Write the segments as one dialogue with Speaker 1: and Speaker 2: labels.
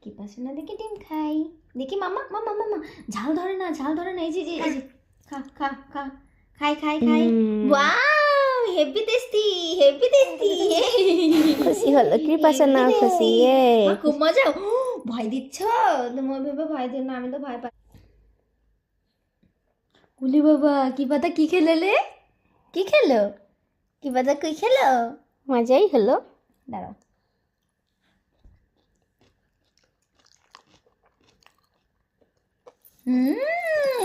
Speaker 1: কিপা সোনা দেখি ডিম খাই। দেখি মামা মামা মামা, ঝাল ধরে না, ঝাল ধরে না। এই যে এই যে খা খা খা, খাই খাই খাই। Wow, heavy tasty, heavy tasty.
Speaker 2: খুশি হলো কৃপা সোনা, খুশি।
Speaker 1: খুব মজা। ভয় দিচ্ছ তোমার? ভেবে ভয় দিও না, আমি তো ভয় পাই। উলি বাবা, কি পাতা কি খেলে? কি খেলো? কি পাতা কি খেলো?
Speaker 2: মজাই হলো।
Speaker 1: দাঁড়াও।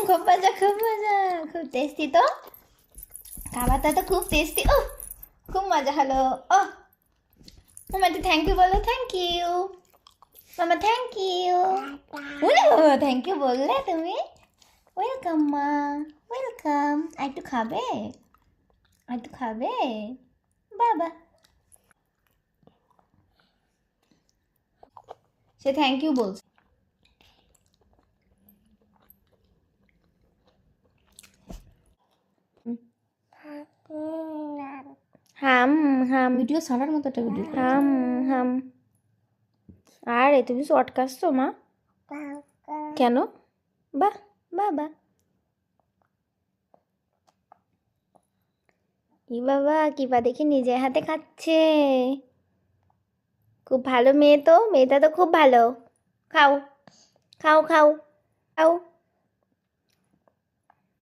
Speaker 1: খুব মজা, খুব মজা, খুব টেস্টি। তো খাবারটা তো খুব টেস্টি। ও খুব মজা হলো। ও মামা, একটু থ্যাংক ইউ বলো। থ্যাংক ইউ মামা, থ্যাংক ইউ। বলে বাবা থ্যাংক ইউ বললে তুমি? ওয়েলকাম মা, ওয়েলকাম। আর একটু খাবে? আর একটু খাবে বাবা? সে থ্যাংক ইউ বলছে।
Speaker 2: হাম হাম
Speaker 1: ভিডিও ছাড়ার মতো একটা ভিডিও।
Speaker 2: হাম হাম। আরে তুমি শর্ট কাটছো মা? কেন? বাহ বাবা। কি বাবা, কিবা দেখি নিজের হাতে খাচ্ছে। খুব ভালো মেয়ে তো, মেয়েটা তো খুব ভালো। খাও খাও খাও খাও।